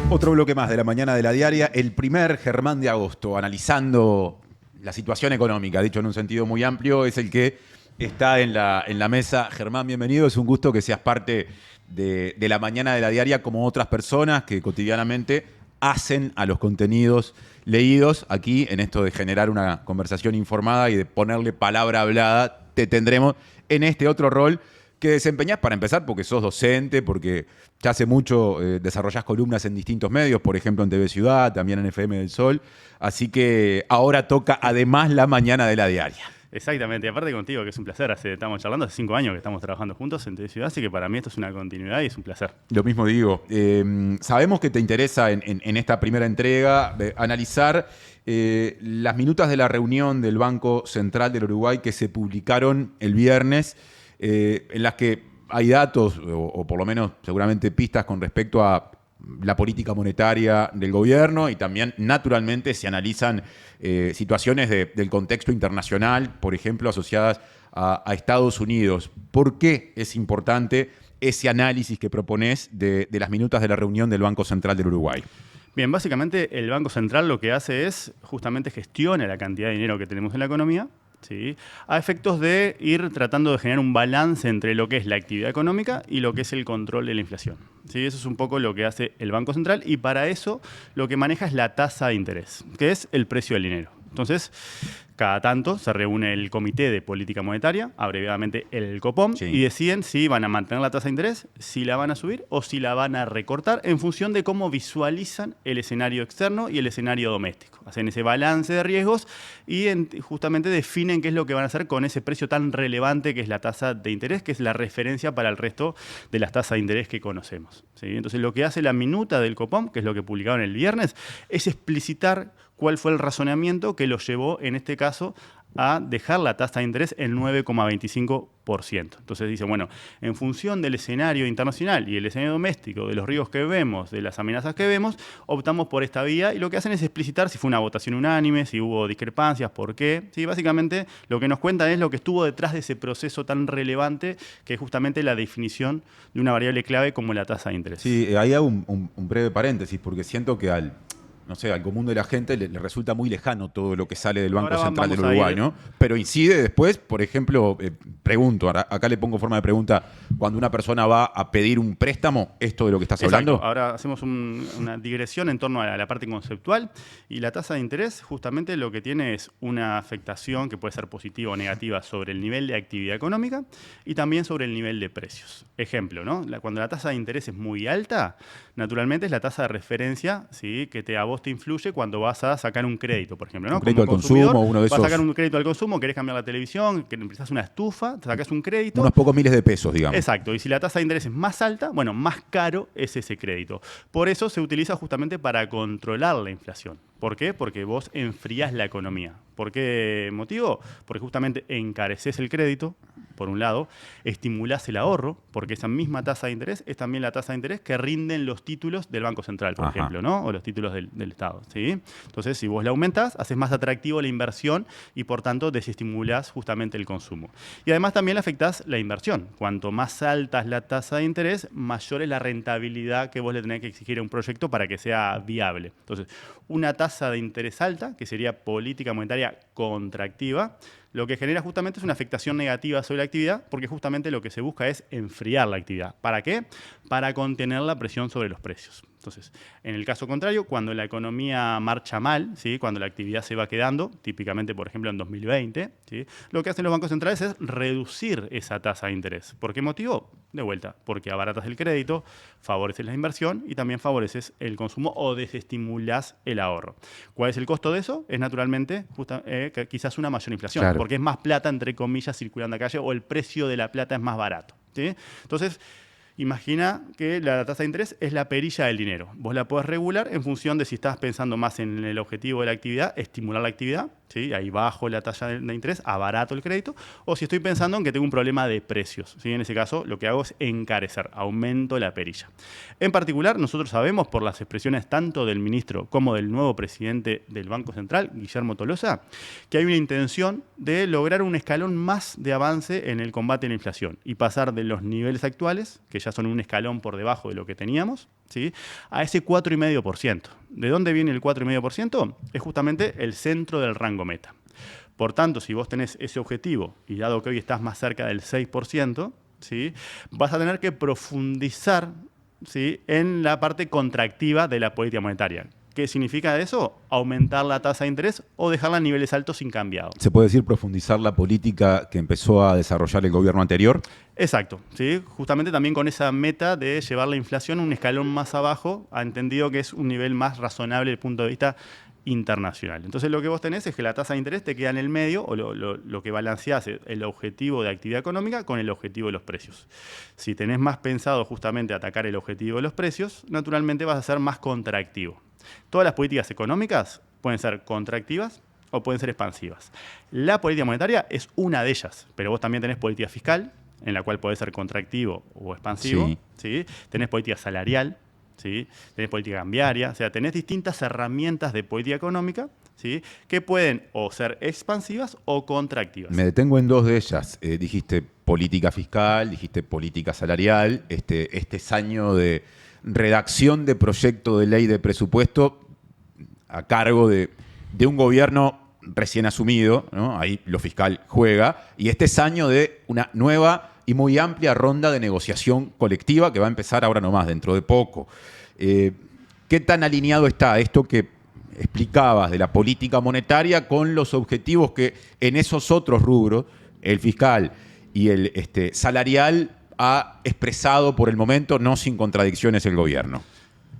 Otro bloque más de la mañana de la diaria, el primer Germán de agosto, analizando la situación económica, dicho en un sentido muy amplio, es el que está en la mesa. Germán, bienvenido, es un gusto que seas parte de la mañana de la diaria como otras personas que cotidianamente hacen a los contenidos leídos. Aquí, en esto de generar una conversación informada y de ponerle palabra hablada, te tendremos en este otro rol que desempeñás, para empezar, porque sos docente, porque ya hace mucho desarrollás columnas en distintos medios, por ejemplo en TV Ciudad, también en FM del Sol. Así que ahora toca además la mañana de la diaria. Exactamente, aparte contigo, que es un placer. Estamos charlando hace 5 años que estamos trabajando juntos en TV Ciudad, así que para mí esto es una continuidad y es un placer. Lo mismo digo. Sabemos que te interesa en esta primera entrega analizar las minutas de la reunión del Banco Central del Uruguay que se publicaron el viernes, en las que hay datos, o por lo menos seguramente pistas con respecto a la política monetaria del gobierno, y también naturalmente se analizan situaciones del contexto internacional, por ejemplo, asociadas a Estados Unidos. ¿Por qué es importante ese análisis que proponés de las minutas de la reunión del Banco Central del Uruguay? Bien, básicamente el Banco Central lo que hace es justamente gestiona la cantidad de dinero que tenemos en la economía, ¿sí?, a efectos de ir tratando de generar un balance entre lo que es la actividad económica y lo que es el control de la inflación. ¿Sí? Eso es un poco lo que hace el Banco Central, y para eso lo que maneja es la tasa de interés, que es el precio del dinero. Entonces, cada tanto se reúne el Comité de Política Monetaria, abreviadamente el COPOM, Sí, y deciden si van a mantener la tasa de interés, si la van a subir o si la van a recortar en función de cómo visualizan el escenario externo y el escenario doméstico. Hacen ese balance de riesgos y justamente definen qué es lo que van a hacer con ese precio tan relevante que es la tasa de interés, que es la referencia para el resto de las tasas de interés que conocemos. ¿Sí? Entonces, lo que hace la minuta del COPOM, que es lo que publicaron el viernes, es explicitar cuál fue el razonamiento que lo llevó, en este caso, a dejar la tasa de interés en 9,25%. Entonces dice, bueno, en función del escenario internacional y el escenario doméstico, de los riesgos que vemos, de las amenazas que vemos, optamos por esta vía, y lo que hacen es explicitar si fue una votación unánime, si hubo discrepancias, por qué. Sí, básicamente lo que nos cuentan es lo que estuvo detrás de ese proceso tan relevante, que es justamente la definición de una variable clave como la tasa de interés. Sí, ahí hago un breve paréntesis, porque siento que al común de la gente le resulta muy lejano todo lo que sale del Banco Central del Uruguay, ¿no? Pero incide después, por ejemplo, pregunto, acá le pongo forma de pregunta, cuando una persona va a pedir un préstamo, ¿esto de lo que estás hablando? Ahora hacemos una digresión en torno a la parte conceptual, y la tasa de interés justamente lo que tiene es una afectación que puede ser positiva o negativa sobre el nivel de actividad económica y también sobre el nivel de precios. Ejemplo, ¿no? Cuando la tasa de interés es muy alta, naturalmente es la tasa de referencia, ¿sí?, que a vos te influye cuando vas a sacar un crédito, por ejemplo, ¿no? Un crédito al consumo, uno de esos. Vas a sacar un crédito al consumo, querés cambiar la televisión, necesitas una estufa, te sacás un crédito. Unos pocos miles de pesos, digamos. Exacto, y si la tasa de interés es más alta, bueno, más caro es ese crédito. Por eso se utiliza justamente para controlar la inflación. ¿Por qué? Porque vos enfrías la economía. ¿Por qué motivo? Porque justamente encareces el crédito, por un lado, estimulás el ahorro, porque esa misma tasa de interés es también la tasa de interés que rinden los títulos del Banco Central, por ejemplo, ¿no? O los títulos del Estado, ¿sí? Entonces, si vos la aumentás, haces más atractivo la inversión y, por tanto, desestimulás justamente el consumo. Y además también afectás la inversión. Cuanto más alta es la tasa de interés, mayor es la rentabilidad que vos le tenés que exigir a un proyecto para que sea viable. Entonces, una tasa de interés alta, que sería política monetaria contractiva, lo que genera justamente es una afectación negativa sobre la actividad, porque justamente lo que se busca es enfriar la actividad. ¿Para qué? Para contener la presión sobre los precios. Entonces, en el caso contrario, cuando la economía marcha mal, ¿sí?, cuando la actividad se va quedando, típicamente, por ejemplo, en 2020, ¿sí?, lo que hacen los bancos centrales es reducir esa tasa de interés. ¿Por qué motivo? De vuelta, porque abaratas el crédito, favoreces la inversión y también favoreces el consumo o desestimulás el ahorro. ¿Cuál es el costo de eso? Es naturalmente quizás una mayor inflación, claro, porque es más plata, entre comillas, circulando a la calle, o el precio de la plata es más barato, ¿sí? Entonces, imagina que la tasa de interés es la perilla del dinero. Vos la podés regular en función de si estás pensando más en el objetivo de la actividad, estimular la actividad, ¿sí? Ahí bajo la tasa de interés, abarato el crédito, o si estoy pensando en que tengo un problema de precios, ¿sí? En ese caso, lo que hago es encarecer, aumento la perilla. En particular, nosotros sabemos por las expresiones tanto del ministro como del nuevo presidente del Banco Central, Guillermo Tolosa, que hay una intención de lograr un escalón más de avance en el combate a la inflación y pasar de los niveles actuales, que ya son un escalón por debajo de lo que teníamos, ¿sí? A ese 4,5%. ¿De dónde viene el 4,5%? Es justamente el centro del rango meta. Por tanto, si vos tenés ese objetivo, y dado que hoy estás más cerca del 6%, ¿sí? Vas a tener que profundizar, ¿sí? En la parte contractiva de la política monetaria. ¿Qué significa eso? Aumentar la tasa de interés o dejarla a niveles altos sin cambiado. ¿Se puede decir profundizar la política que empezó a desarrollar el gobierno anterior? Exacto, ¿sí? Justamente también con esa meta de llevar la inflación un escalón más abajo, ha entendido que es un nivel más razonable desde el punto de vista internacional. Entonces lo que vos tenés es que la tasa de interés te queda en el medio, o lo que balanceás es el objetivo de actividad económica con el objetivo de los precios. Si tenés más pensado justamente atacar el objetivo de los precios, naturalmente vas a ser más contractivo. Todas las políticas económicas pueden ser contractivas o pueden ser expansivas. La política monetaria es una de ellas, pero vos también tenés política fiscal, en la cual podés ser contractivo o expansivo. Sí. ¿Sí? Tenés política salarial, ¿sí? Tenés política cambiaria, o sea, tenés distintas herramientas de política económica, ¿sí? Que pueden o ser expansivas o contractivas. Me detengo en dos de ellas. Dijiste política fiscal, dijiste política salarial. Este es año de redacción de proyecto de ley de presupuesto a cargo de un gobierno recién asumido, ¿no? Ahí lo fiscal juega, y este es año de una nueva y muy amplia ronda de negociación colectiva que va a empezar ahora nomás, dentro de poco. ¿Qué tan alineado está esto que explicabas de la política monetaria con los objetivos que en esos otros rubros, el fiscal y el salarial, ha expresado por el momento, no sin contradicciones, el gobierno?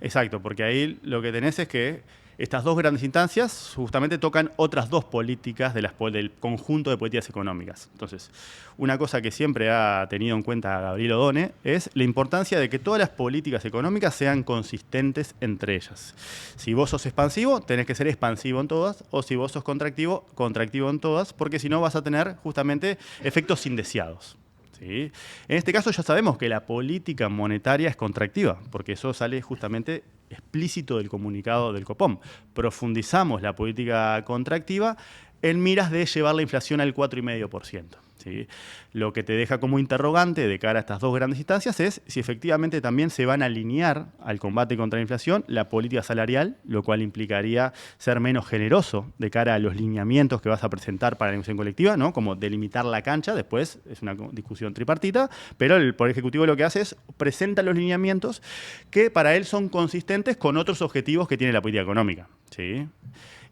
Exacto, porque ahí lo que tenés es que estas dos grandes instancias justamente tocan otras dos políticas del conjunto de políticas económicas. Entonces, una cosa que siempre ha tenido en cuenta Gabriel Odone es la importancia de que todas las políticas económicas sean consistentes entre ellas. Si vos sos expansivo, tenés que ser expansivo en todas, o si vos sos contractivo, contractivo en todas, porque si no vas a tener justamente efectos indeseados. ¿Sí? En este caso ya sabemos que la política monetaria es contractiva, porque eso sale justamente explícito del comunicado del Copom. Profundizamos la política contractiva en miras de llevar la inflación al 4,5%. ¿Sí? Lo que te deja como interrogante de cara a estas dos grandes instancias es si efectivamente también se van a alinear al combate contra la inflación la política salarial, lo cual implicaría ser menos generoso de cara a los lineamientos que vas a presentar para la negociación colectiva, ¿no? Como delimitar la cancha, después es una discusión tripartita, pero el Poder Ejecutivo lo que hace es presenta los lineamientos que para él son consistentes con otros objetivos que tiene la política económica. ¿Sí?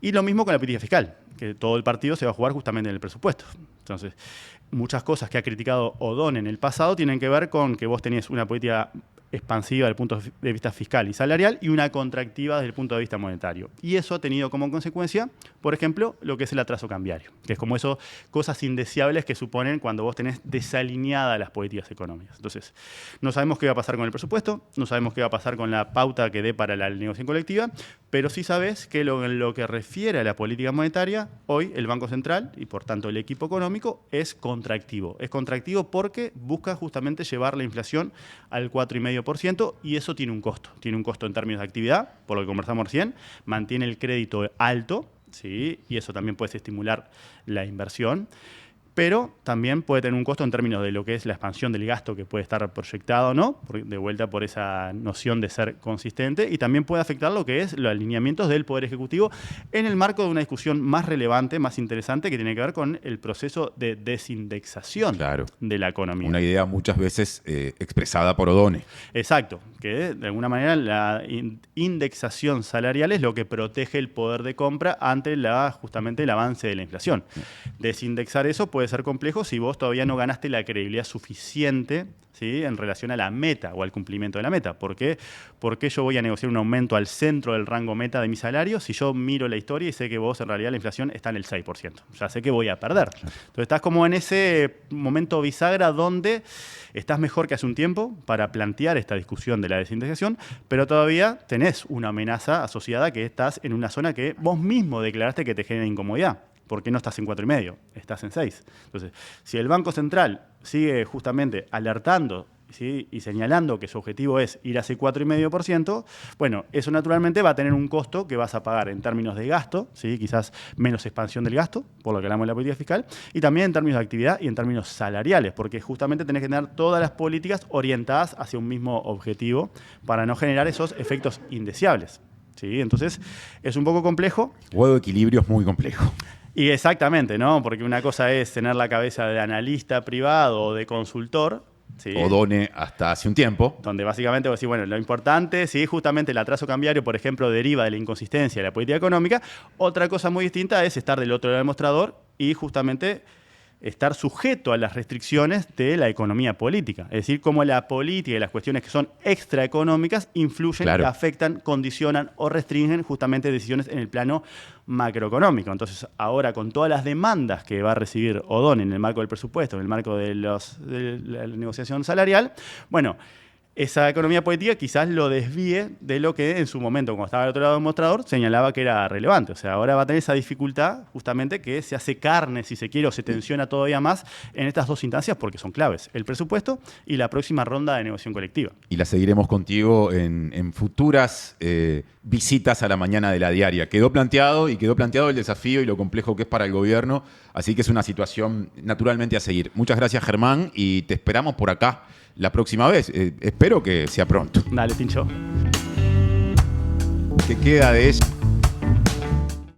Y lo mismo con la política fiscal, que todo el partido se va a jugar justamente en el presupuesto. Entonces, muchas cosas que ha criticado Odone en el pasado tienen que ver con que vos tenés una política expansiva desde el punto de vista fiscal y salarial y una contractiva desde el punto de vista monetario. Y eso ha tenido como consecuencia, por ejemplo, lo que es el atraso cambiario, que es como eso, cosas indeseables que suponen cuando vos tenés desalineadas las políticas económicas. Entonces, no sabemos qué va a pasar con el presupuesto, no sabemos qué va a pasar con la pauta que dé para la negociación colectiva, pero sí sabés que en lo que refiere a la política monetaria, hoy el Banco Central y por tanto el equipo económico es contractivo. Es contractivo porque busca justamente llevar la inflación al 4,5%, y eso tiene un costo. Tiene un costo en términos de actividad, por lo que conversamos recién, mantiene el crédito alto, ¿sí? Y eso también puede estimular la inversión, pero también puede tener un costo en términos de lo que es la expansión del gasto que puede estar proyectado, ¿no? De vuelta por esa noción de ser consistente, y también puede afectar lo que es los alineamientos del Poder Ejecutivo en el marco de una discusión más relevante, más interesante, que tiene que ver con el proceso de desindexación, claro, de la economía. Una idea muchas veces expresada por Odone. Exacto, que de alguna manera la indexación salarial es lo que protege el poder de compra ante justamente el avance de la inflación. Desindexar eso puede ser complejo si vos todavía no ganaste la credibilidad suficiente, ¿sí? En relación a la meta o al cumplimiento de la meta. ¿Por qué yo voy a negociar un aumento al centro del rango meta de mi salario si yo miro la historia y sé que vos en realidad la inflación está en el 6%? Ya sé que voy a perder. Entonces estás como en ese momento bisagra donde estás mejor que hace un tiempo para plantear esta discusión de la desindexación, pero todavía tenés una amenaza asociada, que estás en una zona que vos mismo declaraste que te genera incomodidad, ¿Por qué no estás en 4,5? Estás en 6. Entonces, si el Banco Central sigue justamente alertando, ¿sí?, y señalando que su objetivo es ir hacia 4,5%, bueno, eso naturalmente va a tener un costo que vas a pagar en términos de gasto, ¿sí?, quizás menos expansión del gasto, por lo que hablamos de la política fiscal, y también en términos de actividad y en términos salariales, porque justamente tenés que tener todas las políticas orientadas hacia un mismo objetivo para no generar esos efectos indeseables, ¿sí? Entonces, es un poco complejo. El juego de equilibrio es muy complejo. Y exactamente, ¿no? Porque una cosa es tener la cabeza de analista privado o de consultor, ¿sí?, Odone hasta hace un tiempo. donde básicamente vos decís, bueno, lo importante, sí, justamente el atraso cambiario, por ejemplo, deriva de la inconsistencia de la política económica. Otra cosa muy distinta es estar del otro lado del mostrador y justamente estar sujeto a las restricciones de la economía política. Es decir, cómo la política y las cuestiones que son extraeconómicas influyen, Claro, afectan, condicionan o restringen justamente decisiones en el plano macroeconómico. Entonces, ahora con todas las demandas que va a recibir Odón en el marco del presupuesto, en el marco de la negociación salarial, bueno, esa economía política quizás lo desvíe de lo que en su momento, cuando estaba al otro lado del mostrador, señalaba que era relevante. O sea, ahora va a tener esa dificultad justamente que se hace carne, si se quiere, o se tensiona todavía más en estas dos instancias porque son claves, el presupuesto y la próxima ronda de negociación colectiva. y la seguiremos contigo en futuras visitas a la mañana de la diaria. Quedó planteado el desafío y lo complejo que es para el gobierno, así que es una situación naturalmente a seguir. Muchas gracias, Germán, y te esperamos por acá la próxima vez. Espero que sea pronto. Dale, Tincho. ¿Qué queda de eso?